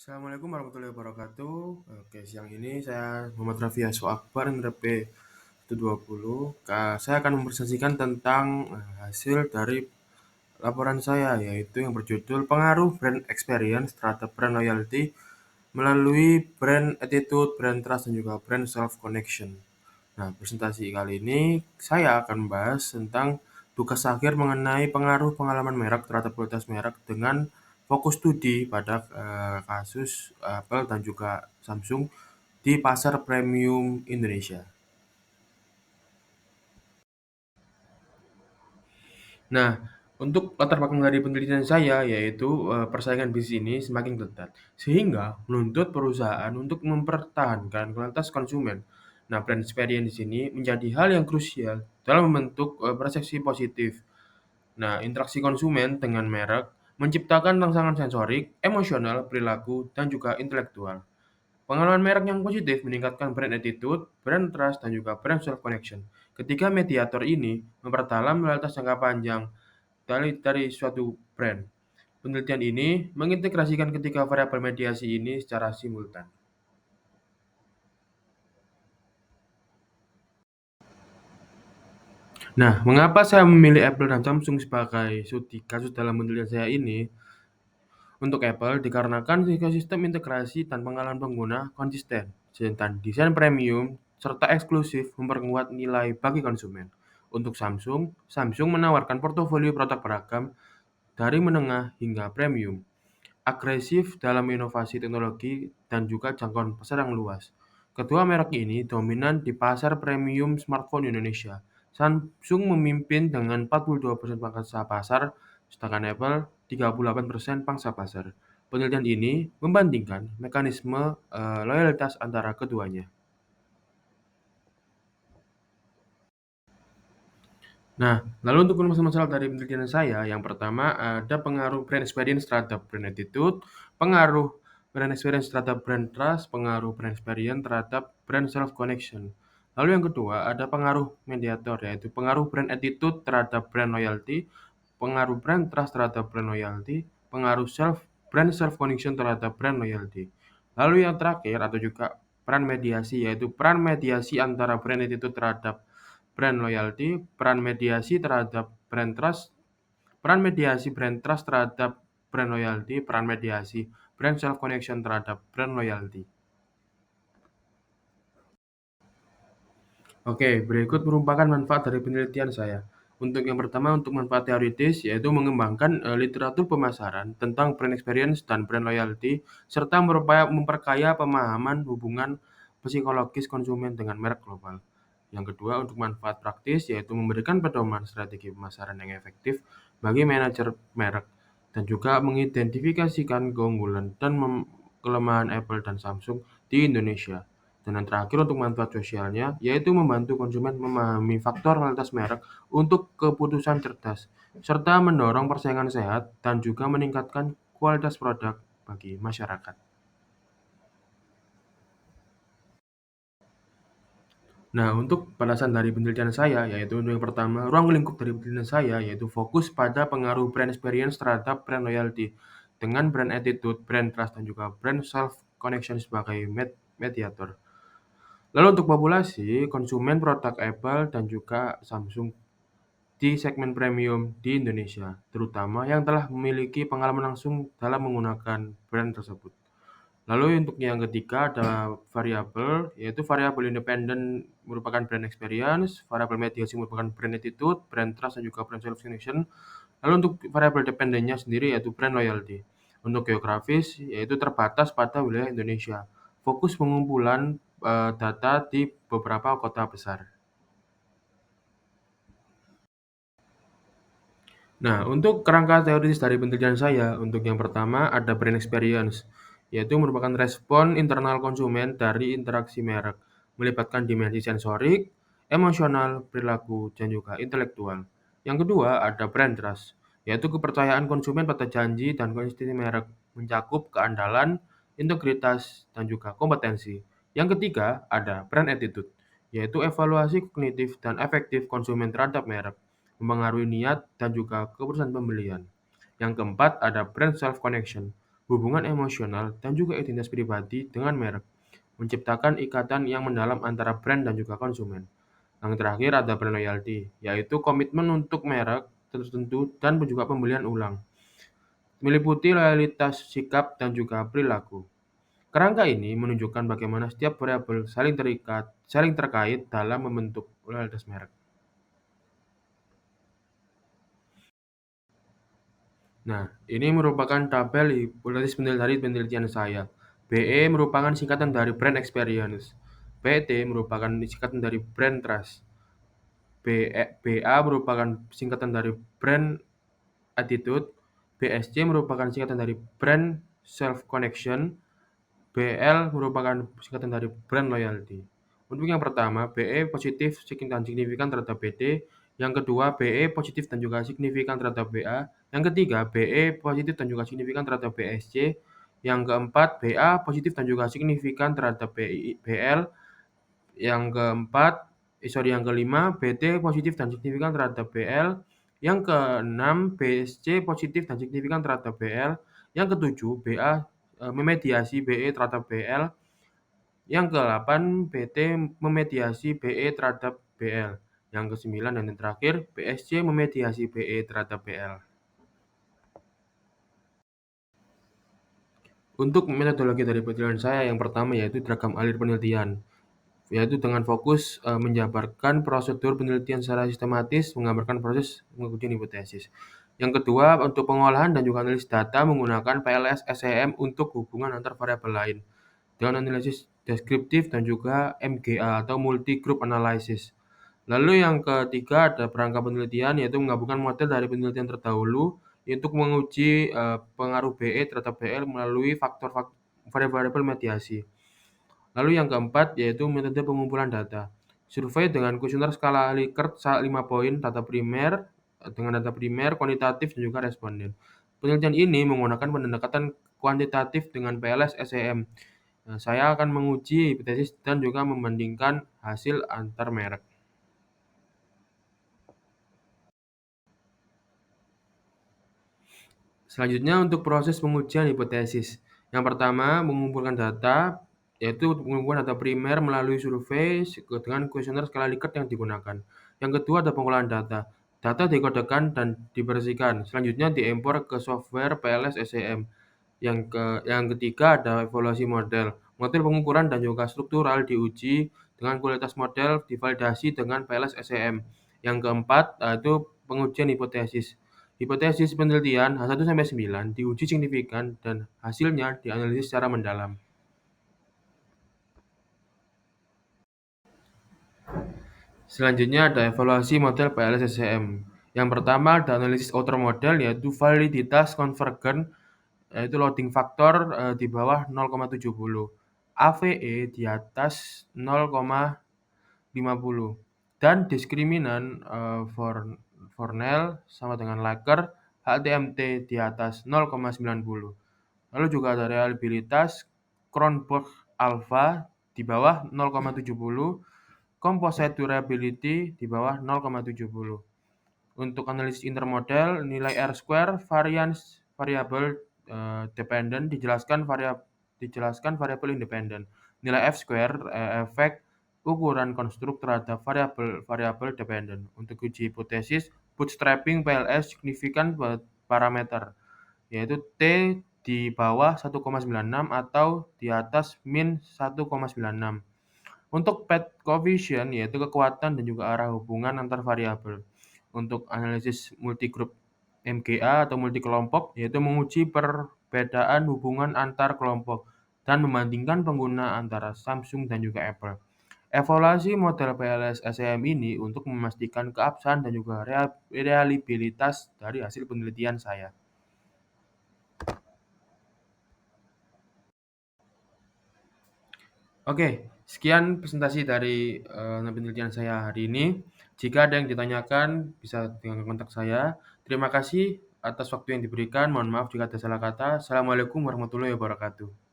Assalamualaikum warahmatullahi wabarakatuh. Oke, siang ini saya Muhammad Raffi Aswa Akbar, NRP 120. Saya akan mempresentasikan tentang hasil dari laporan saya, yaitu yang berjudul Pengaruh Brand Experience terhadap Brand Loyalty melalui Brand Attitude, Brand Trust, dan juga Brand Self Connection. Nah, presentasi kali ini saya akan membahas tentang tugas akhir mengenai pengaruh pengalaman merek terhadap kualitas merek dengan fokus studi pada kasus Apple dan juga Samsung di pasar premium Indonesia. Nah, untuk latar belakang dari penelitian saya yaitu persaingan bisnis ini semakin ketat, sehingga menuntut perusahaan untuk mempertahankan kualitas konsumen. Nah, brand experience di sini menjadi hal yang krusial dalam membentuk persepsi positif. Nah, interaksi konsumen dengan merek menciptakan rangsangan sensorik, emosional, perilaku, dan juga intelektual. Pengalaman merek yang positif meningkatkan brand attitude, brand trust, dan juga brand self connection. Ketika mediator ini memperdalam loyalitas jangka panjang dari suatu brand. Penelitian ini mengintegrasikan ketiga variabel mediasi ini secara simultan. Nah, mengapa saya memilih Apple dan Samsung sebagai studi kasus dalam penelitian saya ini? Untuk Apple, dikarenakan ekosistem integrasi dan pengalaman pengguna konsisten, sedangkan desain premium serta eksklusif memperkuat nilai bagi konsumen. Untuk Samsung, Samsung menawarkan portofolio produk beragam dari menengah hingga premium, agresif dalam inovasi teknologi dan juga jangkauan pasar yang luas. Kedua merek ini dominan di pasar premium smartphone Indonesia. Samsung memimpin dengan 42% pangsa pasar, sedangkan Apple 38% pangsa pasar. Penelitian ini membandingkan mekanisme loyalitas antara keduanya. Nah, lalu untuk masalah dari penelitian saya, yang pertama ada pengaruh brand experience terhadap brand attitude, pengaruh brand experience terhadap brand trust, pengaruh brand experience terhadap brand self connection. Lalu yang kedua ada pengaruh mediator, yaitu pengaruh brand attitude terhadap brand loyalty, pengaruh brand trust terhadap brand loyalty, pengaruh brand self connection terhadap brand loyalty. Lalu yang terakhir atau juga peran mediasi, yaitu peran mediasi antara brand attitude terhadap brand loyalty, peran mediasi terhadap brand trust, peran mediasi brand trust terhadap brand loyalty, peran mediasi brand self connection terhadap brand loyalty. Oke, berikut merupakan manfaat dari penelitian saya. Untuk yang pertama, untuk manfaat teoritis, yaitu mengembangkan literatur pemasaran tentang brand experience dan brand loyalty, serta memperkaya pemahaman hubungan psikologis konsumen dengan merek global. Yang kedua, untuk manfaat praktis, yaitu memberikan pedoman strategi pemasaran yang efektif bagi manajer merek, dan juga mengidentifikasikan keunggulan dan kelemahan Apple dan Samsung di Indonesia. Dan yang terakhir untuk manfaat sosialnya, yaitu membantu konsumen memahami faktor realitas merek untuk keputusan cerdas, serta mendorong persaingan sehat dan juga meningkatkan kualitas produk bagi masyarakat. Nah, untuk balasan dari penelitian saya, yaitu untuk yang pertama, ruang lingkup dari penelitian saya, yaitu fokus pada pengaruh brand experience terhadap brand loyalty, dengan brand attitude, brand trust, dan juga brand self connection sebagai mediator. Lalu untuk populasi, konsumen produk Apple dan juga Samsung di segmen premium di Indonesia, terutama yang telah memiliki pengalaman langsung dalam menggunakan brand tersebut. Lalu untuk yang ketiga ada variabel, yaitu variabel independen merupakan brand experience, variabel mediasi merupakan brand attitude, brand trust, dan juga brand self connection. Lalu untuk variabel dependennya sendiri yaitu brand loyalty. Untuk geografis yaitu terbatas pada wilayah Indonesia. Fokus pengumpulan data di beberapa kota besar. Nah, untuk kerangka teoritis dari penelitian saya, untuk yang pertama ada brand experience, yaitu merupakan respon internal konsumen dari interaksi merek, melibatkan dimensi sensorik, emosional, perilaku, dan juga intelektual. Yang kedua ada brand trust, yaitu kepercayaan konsumen pada janji dan konsistensi merek, mencakup keandalan, integritas, dan juga kompetensi. Yang ketiga ada brand attitude, yaitu evaluasi kognitif dan efektif konsumen terhadap merek, mempengaruhi niat dan juga keputusan pembelian. Yang keempat ada brand self connection, hubungan emosional, dan juga identitas pribadi dengan merek, menciptakan ikatan yang mendalam antara brand dan juga konsumen. Yang terakhir ada brand loyalty, yaitu komitmen untuk merek tertentu dan juga pembelian ulang, meliputi loyalitas sikap dan juga perilaku. Kerangka ini menunjukkan bagaimana setiap variabel saling terkait dalam membentuk loyalitas merek. Nah, ini merupakan tabel hipotesis dari penelitian saya. BE merupakan singkatan dari Brand Experience. BT merupakan singkatan dari Brand Trust. BA merupakan singkatan dari Brand Attitude. BSC merupakan singkatan dari Brand Self Connection. BL merupakan singkatan dari Brand Loyalty. Untuk yang pertama, BE positif dan signifikan terhadap BD. Yang kedua, BE positif dan juga signifikan terhadap BA. Yang ketiga, BE positif dan juga signifikan terhadap BSC. Yang keempat, BA positif dan juga signifikan terhadap BL. Yang kelima, BT positif dan signifikan terhadap BL. Yang keenam, BSC positif dan signifikan terhadap BL. Yang ketujuh, BA memediasi BE terhadap BL. Yang ke-8, BT memediasi BE terhadap BL. Yang ke-9 dan yang terakhir, BSC memediasi BE terhadap BL. Untuk metodologi dari penelitian saya yang pertama yaitu diagram alir penelitian, yaitu dengan fokus menjabarkan prosedur penelitian secara sistematis, menggambarkan proses pengujian hipotesis. Yang kedua, untuk pengolahan dan juga analisis data menggunakan PLS SEM untuk hubungan antar variabel lain, dengan analisis deskriptif dan juga MGA atau multi group analysis. Lalu yang ketiga ada perangkat penelitian, yaitu menggabungkan model dari penelitian terdahulu untuk menguji pengaruh BE terhadap BL melalui variabel mediasi. Lalu yang keempat yaitu metode pengumpulan data. Survei dengan kuesioner skala Likert 5 poin, dengan data primer, kuantitatif, dan juga responden. Penelitian ini menggunakan pendekatan kuantitatif dengan PLS SEM. Nah, saya akan menguji hipotesis dan juga membandingkan hasil antar merek. Selanjutnya untuk proses pengujian hipotesis. Yang pertama, mengumpulkan data, yaitu mengumpulkan data primer melalui survei dengan kuesioner skala Likert yang digunakan. Yang kedua ada pengolahan data. Data dikodekan dan dibersihkan. Selanjutnya diimpor ke software PLS SEM. Yang ketiga ada evaluasi model. Model pengukuran dan juga struktural diuji dengan kualitas model divalidasi dengan PLS SEM. Yang keempat yaitu pengujian hipotesis. Hipotesis penelitian H1-9 diuji signifikan dan hasilnya dianalisis secara mendalam. Selanjutnya ada evaluasi model PLS-SCM. Yang pertama ada analisis outer model yaitu validitas konvergen, yaitu loading factor di bawah 0,70, AVE di atas 0,50, dan diskriminan Fornell sama dengan Laker HTMT di atas 0,90. Lalu juga ada reliabilitas Cronberg alpha di bawah 0,70, composite durability di bawah 0,70. Untuk analisis intermodel, nilai R-square variance variable dependent dijelaskan variabel independen. Nilai F-square efek ukuran konstruk terhadap variabel dependen. Untuk uji hipotesis, bootstrapping PLS signifikan parameter, yaitu T di bawah 1,96 atau di atas min 1,96. Untuk path coefficient yaitu kekuatan dan juga arah hubungan antar variabel. Untuk analisis multigroup MGA atau multi kelompok yaitu menguji perbedaan hubungan antar kelompok dan membandingkan pengguna antara Samsung dan juga Apple. Evaluasi model PLS SEM ini untuk memastikan keabsahan dan juga reliabilitas dari hasil penelitian saya. Oke, sekian presentasi dari penelitian saya hari ini. Jika ada yang ditanyakan, bisa dengan kontak saya. Terima kasih atas waktu yang diberikan. Mohon maaf jika ada salah kata. Assalamualaikum warahmatullahi wabarakatuh.